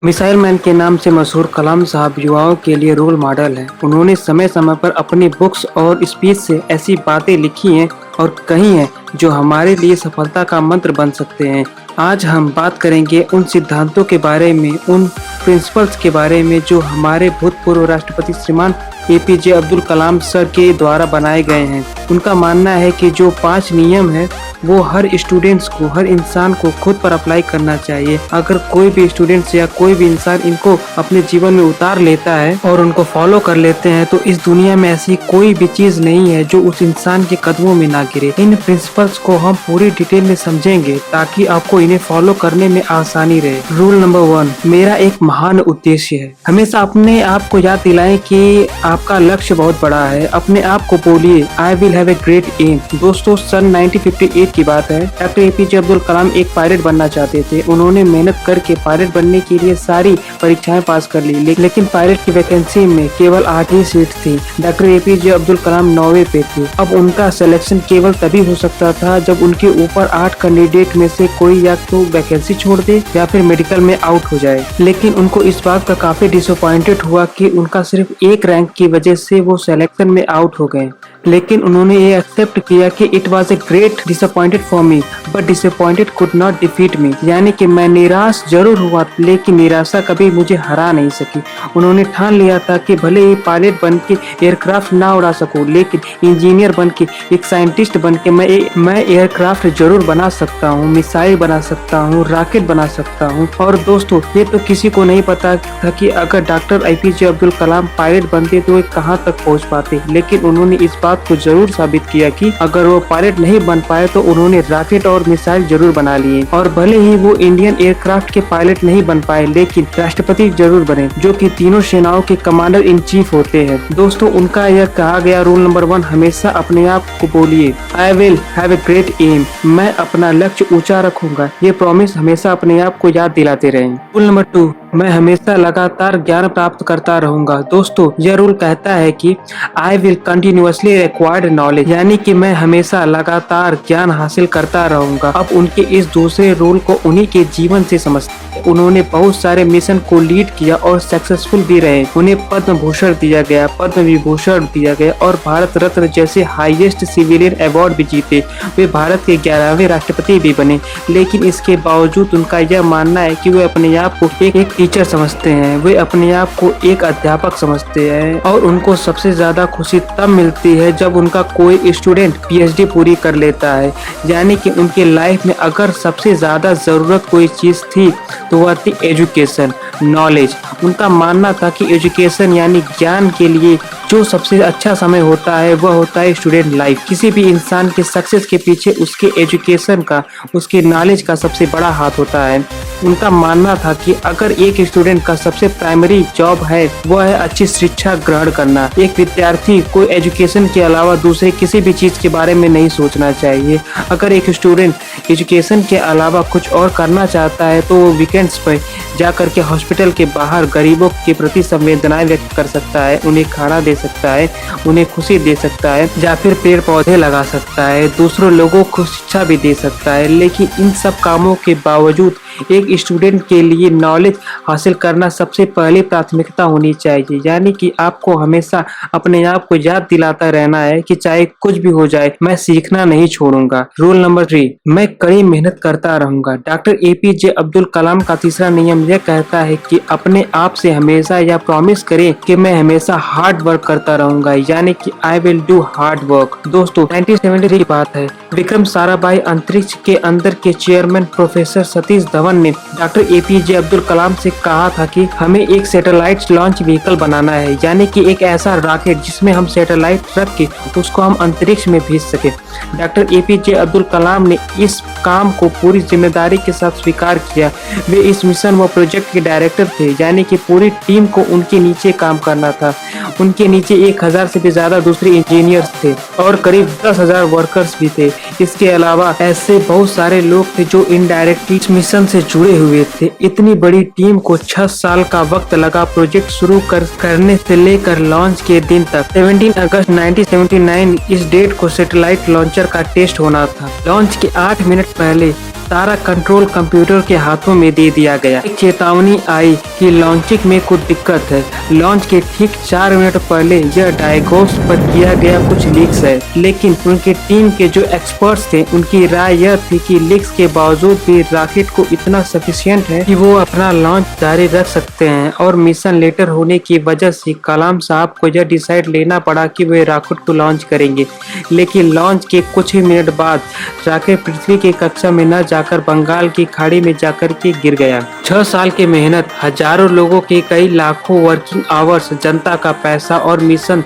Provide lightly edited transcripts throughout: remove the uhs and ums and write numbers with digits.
Missile man के नाम से मशहूर कलाम साहब युवाओं के लिए रोल मॉडल हैं। उन्होंने समय समय पर अपनी बुक्स और स्पीच से ऐसी बातें लिखी हैं और कही हैं जो हमारे लिए सफलता का मंत्र बन सकते हैं। आज हम बात करेंगे उन सिद्धांतों के बारे में, उन प्रिंसिपल्स के बारे में जो हमारे भूतपूर्व राष्ट्रपति श्रीमान एपीजे अब्दुल कलाम सर के द्वारा बनाए गए हैं। उनका मानना है कि जो 5 नियम है वो हर स्टूडेंट्स को, हर इंसान को खुद पर अप्लाई करना चाहिए। अगर कोई भी स्टूडेंट्स या कोई भी इंसान इनको अपने जीवन में उतार लेता है और उनको फॉलो कर लेते हैं तो इस दुनिया में ऐसी कोई भी चीज नहीं है जो उस इंसान के कदमों में ना गिरे। इन प्रिंसिपल्स को हम पूरी डिटेल में समझेंगे ताकि आपको इन्हें फॉलो करने में आसानी रहे। रूल नंबर 1, मेरा एक महान उद्देश्य है। हमेशा अपने आप को याद दिलाएं कि आपका लक्ष्य बहुत बड़ा है। अपने आप को बोलिए, I will have a great aim. दोस्तों, सन 1958 की बात है। डॉक्टर एपीजे अब्दुल कलाम एक पायलट बनना चाहते थे। उन्होंने मेहनत करके पायलट बनने के लिए सारी परीक्षाएं पास कर ली, लेकिन पायलट की वैकेंसी में केवल 8 ही सीट थी। डॉक्टर एपीजे अब्दुल कलाम 9वें पे थे। अब उनका सिलेक्शन केवल तभी हो सकता था जब उनके ऊपर 8 कैंडिडेट में से कोई या तो वैकेंसी छोड़ दे या फिर मेडिकल में आउट हो जाए। लेकिन उनको इस बात का काफी डिसअपॉइंटेड हुआ कि उनका सिर्फ एक रैंक की वजह से वो सिलेक्शन में आउट हो गए। लेकिन उन्होंने ये एक्सेप्ट किया कि it was a great disappointed for me but disappointed could not defeat me, यानी कि मैं निराश जरूर हुआ लेकिन निराशा कभी मुझे हरा नहीं सकी। उन्होंने ठान लिया था कि भले ही पायलट बन के एयरक्राफ्ट ना उड़ा सकूं, लेकिन इंजीनियर बन के, एक साइंटिस्ट बन के मैं एयरक्राफ्ट जरूर बना सकता हूँ, मिसाइल बना सकता हूँ, रॉकेट बना सकता हूँ। और दोस्तों, ये तो किसी को नहीं पता था कि अगर doctor APJ Abdul Kalam pilot बनते तो वे कहाँ तक पहुँच पाते, लेकिन उन्होंने इस बात को जरूर साबित किया कि अगर वो पायलट नहीं बन पाए तो उन्होंने रॉकेट और मिसाइल जरूर बना लिए। और भले ही वो इंडियन एयरक्राफ्ट के पायलट नहीं बन पाए लेकिन राष्ट्रपति जरूर बने, जो कि तीनों सेनाओं के कमांडर इन चीफ होते हैं। दोस्तों, उनका यह कहा गया रूल नंबर 1, हमेशा अपने आप को बोलिए, I will have a great aim, मैं अपना लक्ष्य ऊंचा रखूंगा। ये प्रॉमिस हमेशा अपने आप को याद दिलाते रहें। रूल नंबर 2, मैं हमेशा लगातार ज्ञान प्राप्त करता रहूंगा। दोस्तों, यह रूल कहता है कि I will continuously acquired knowledge, यानी कि मैं हमेशा लगातार ज्ञान हासिल करता रहूंगा। अब उनके इस दूसरे रूल को उन्हीं के जीवन से समझते। उन्होंने बहुत सारे मिशन को लीड किया और सक्सेसफुल भी रहे। उन्हें पद्म भूषण दिया गया, पद्म विभूषण दिया गया और भारत रत्न जैसे हाईएस्ट सिविलियन अवार्ड भी जीते। वे भारत के 11वें राष्ट्रपति भी बने। लेकिन इसके बावजूद उनका यह मानना है कि वे अपने आप को एक टीचर समझते हैं, वे अपने आप को एक अध्यापक समझते हैं और उनको सबसे ज्यादा खुशी तब मिलती है जब उनका कोई स्टूडेंट पीएचडी पूरी कर लेता है। यानी कि उनके लाइफ में अगर सबसे ज्यादा जरूरत कोई चीज थी तो वह थी एजुकेशन, नॉलेज। उनका मानना था कि एजुकेशन यानी ज्ञान के लिए जो सबसे अच्छा समय होता है वह होता है स्टूडेंट लाइफ। किसी भी इंसान के सक्सेस के पीछे उसके एजुकेशन का, उसके नॉलेज का सबसे बड़ा हाथ होता है। उनका मानना था कि अगर एक स्टूडेंट का सबसे प्राइमरी जॉब है वह है अच्छी शिक्षा ग्रहण करना। एक विद्यार्थी को एजुकेशन के अलावा दूसरे किसी भी चीज के बारे में नहीं सोचना चाहिए। अगर एक स्टूडेंट एजुकेशन के अलावा कुछ और करना चाहता है तो वो वीकेंड्स पर जाकर के हॉस्पिटल के बाहर गरीबों के प्रति संवेदनाएं व्यक्त कर सकता है, उन्हें खाना दे सकता है, उन्हें खुशी दे सकता है, या फिर पेड़ पौधे लगा सकता है, दूसरों लोगों को शिक्षा भी दे सकता है। लेकिन इन सब कामों के बावजूद एक स्टूडेंट के लिए नॉलेज हासिल करना सबसे पहली प्राथमिकता होनी चाहिए। यानी कि आपको हमेशा अपने आप को याद दिलाता रहना है कि चाहे कुछ भी हो जाए मैं सीखना नहीं छोड़ूंगा। रूल नंबर 3, मैं कड़ी मेहनत करता रहूंगा। डॉक्टर एपीजे अब्दुल कलाम का तीसरा नियम यह कहता है कि अपने आप से हमेशा यह प्रॉमिस करें कि मैं हमेशा हार्ड वर्क करता रहूंगा, यानी कि I will do hard work. दोस्तों, 1973 की बात है। विक्रम साराभाई अंतरिक्ष के अंदर के चेयरमैन प्रोफेसर सतीश धवन ने डॉक्टर एपीजे अब्दुल कलाम से कहा था कि हमें एक सैटेलाइट लॉन्च व्हीकल बनाना है, यानी कि एक ऐसा रॉकेट जिसमें हम सैटेलाइट रख के उसको हम अंतरिक्ष में भेज सके। डॉक्टर एपीजे अब्दुल कलाम ने इस काम को पूरी जिम्मेदारी के साथ स्वीकार किया। वे इस मिशन व प्रोजेक्ट के डायरेक्टर थे, यानी कि पूरी टीम को उनके नीचे काम करना था। उनके नीचे 1000 से भी ज्यादा दूसरे इंजीनियर्स थे और करीब 10,000 वर्कर्स भी थे। इसके अलावा ऐसे बहुत सारे लोग थे जो इनडायरेक्टली इस मिशन से जुड़े हुए थे। इतनी बड़ी टीम को 6 साल का वक्त लगा प्रोजेक्ट शुरू करने से लेकर लॉन्च के दिन तक। 17 अगस्त 1979 इस डेट को सैटेलाइट लॉन्चर का टेस्ट होना था। लॉन्च के 8 मिनट पहले सारा कंट्रोल कंप्यूटर के हाथों में दे दिया गया। एक चेतावनी आई कि लॉन्चिंग में कुछ दिक्कत है। लॉन्च के ठीक 4 मिनट पहले यह डायग्नोस पर किया गया कुछ लीक्स है, लेकिन उनके टीम के जो एक्सपर्ट्स थे उनकी राय यह थी कि लीक्स के बावजूद भी रॉकेट को इतना सफिशिएंट है कि वो अपना लॉन्च जारी रख सकते हैं। और मिशन लेटर होने की वजह से कलाम साहब को यह डिसाइड लेना पड़ा कि वे रॉकेट को लॉन्च करेंगे। लेकिन लॉन्च के कुछ ही मिनट बाद रॉकेट पृथ्वी की कक्षा में न जाकर बंगाल की खाड़ी में जाकर के गिर गया। 6 साल की मेहनत, हजारों लोगों के कई लाखों वर्किंग आवर्स, जनता का पैसा और मिशन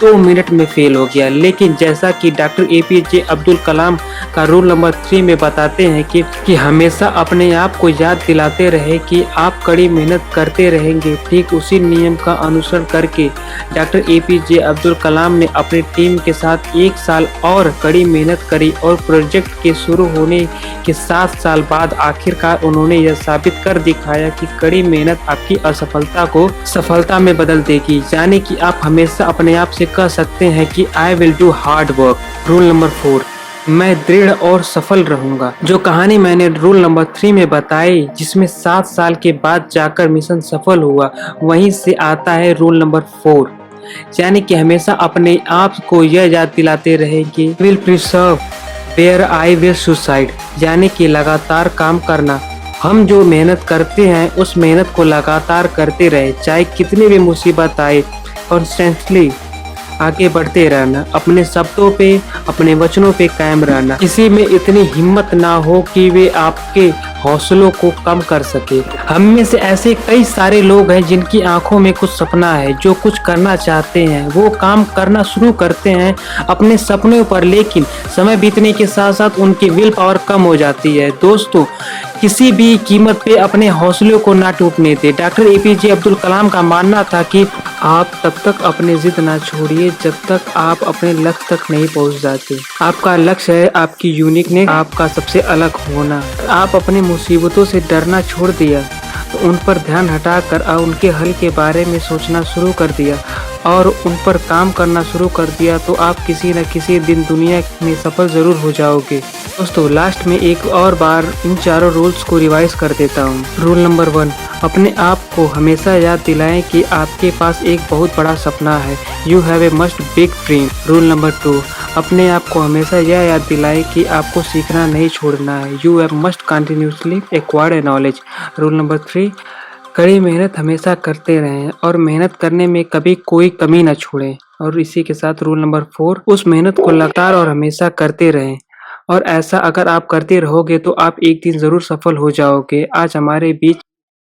2 मिनट में फेल हो गया। लेकिन जैसा कि डॉक्टर APJ अब्दुल कलाम का रूल नंबर 3 में बताते हैं कि हमेशा अपने आप को याद दिलाते रहे कि आप कड़ी मेहनत करते रहेंगे। ठीक उसी नियम का अनुसरण करके डॉक्टर APJ अब्दुल कलाम ने अपनी टीम के साथ 1 साल और कड़ी मेहनत करी और प्रोजेक्ट के शुरू होने के 7 साल बाद आखिरकार उन्होंने यह साबित कर दिखाया कि कड़ी मेहनत आपकी असफलता को सफलता में बदल देगी। यानी कि आप हमेशा अपने आप से कह सकते हैं कि I will do hard work. Rule number 4, मैं दृढ़ और सफल रहूंगा। जो कहानी मैंने रूल नंबर 3 में बताई, जिसमें 7 साल के बाद जाकर मिशन सफल हुआ, वहीं से आता है रूल नंबर 4, यानी कि हमेशा अपने आप को यह याद दिलाते रहे कि will preserve where I will suicide, यानी कि लगातार काम करना। हम जो मेहनत करते हैं उस मेहनत को लगातार करते रहे, चाहे कितनी भी मुसीबत आए। कॉन्स्टेंटली आगे बढ़ते रहना, अपने शब्दों पे, अपने वचनों पे कायम रहना। किसी में इतनी हिम्मत ना हो कि वे आपके हौसलों को कम कर सके। हम में से ऐसे कई सारे लोग हैं जिनकी आंखों में कुछ सपना है, जो कुछ करना चाहते हैं, वो काम करना शुरू करते हैं अपने सपनों पर, लेकिन समय बीतने के साथ साथ उनकी विल पावर कम हो जाती है। दोस्तों, किसी भी कीमत पे अपने हौसलों को ना टूटने दे। डॉक्टर APJ अब्दुल कलाम का मानना था कि आप तब तक अपनी जिद ना छोड़िए जब तक आप अपने लक्ष्य तक नहीं पहुंच जाते। आपका लक्ष्य है आपकी यूनिकनेस, आपका सबसे अलग होना। आप अपनी मुसीबतों से डरना छोड़ दिया तो उन पर ध्यान हटाकर उनके हल के बारे में सोचना शुरू कर दिया और उन पर काम करना शुरू कर दिया तो आप किसी न किसी दिन दुनिया में सफल जरूर हो जाओगे। दोस्तों, लास्ट में एक और बार इन चारों रूल्स को रिवाइज कर देता हूँ। रूल नंबर 1, अपने आप को हमेशा याद दिलाएं कि आपके पास एक बहुत बड़ा सपना है। You have a must big dream. Rule number 2, अपने आप को हमेशा यह याद दिलाएं कि आपको सीखना नहीं छोड़ना है। You have must continuously acquired A knowledge. Rule number 3, कड़ी मेहनत हमेशा करते रहें और मेहनत करने में कभी कोई कमी न छोड़ें। और इसी के साथ रूल नंबर 4, उस मेहनत को लगातार और हमेशा करते रहें, और ऐसा अगर आप करते रहोगे तो आप एक दिन जरूर सफल हो जाओगे। आज हमारे बीच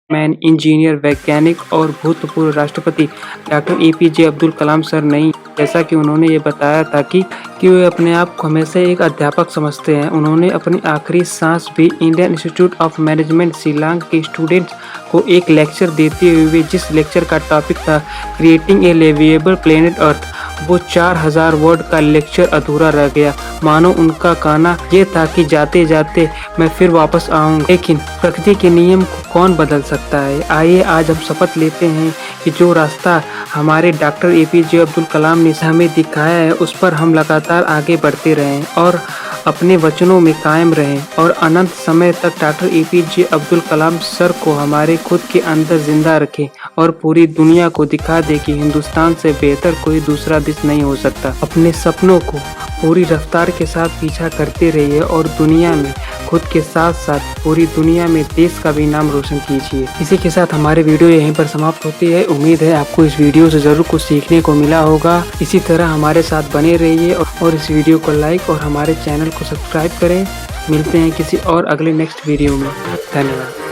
मैन, इंजीनियर, वैज्ञानिक और भूतपूर्व राष्ट्रपति doctor APJ Abdul Kalam sir नहीं, जैसा कि उन्होंने ये बताया था कि वे अपने आप को हमेशा एक अध्यापक समझते हैं। उन्होंने अपनी आखिरी सांस भी Indian institute of management Shillong के स्टूडेंट्स को एक लेक्चर देते हुए, जिस लेक्चर का टॉपिक था creating a livable planet earth, वो 4000 वर्ड का लेक्चर अधूरा रह गया। मानो उनका कहना ये था कि जाते जाते मैं फिर वापस आऊंगा। लेकिन प्रकृति के नियम को कौन बदल सकता है। आइए आज हम शपथ लेते हैं कि जो रास्ता हमारे डॉक्टर APJ अब्दुल कलाम ने हमें दिखाया है उस पर हम लगातार आगे बढ़ते रहें और अपने वचनों में कायम रहें और अनंत समय तक doctor APJ Abdul Kalam sir को हमारे खुद के अंदर जिंदा रखें और पूरी दुनिया को दिखा दे कि हिंदुस्तान से बेहतर कोई दूसरा देश नहीं हो सकता। अपने सपनों को पूरी रफ्तार के साथ पीछा करते रहिए और दुनिया में खुद के साथ साथ पूरी दुनिया में देश का भी नाम रोशन कीजिए। इसी के साथ हमारी वीडियो यहीं पर समाप्त होती है। उम्मीद है आपको इस वीडियो से जरूर कुछ सीखने को मिला होगा। इसी तरह हमारे साथ बने रहिए और इस वीडियो को लाइक और हमारे चैनल को सब्सक्राइब करें। मिलते हैं किसी और अगले नेक्स्ट वीडियो में। धन्यवाद।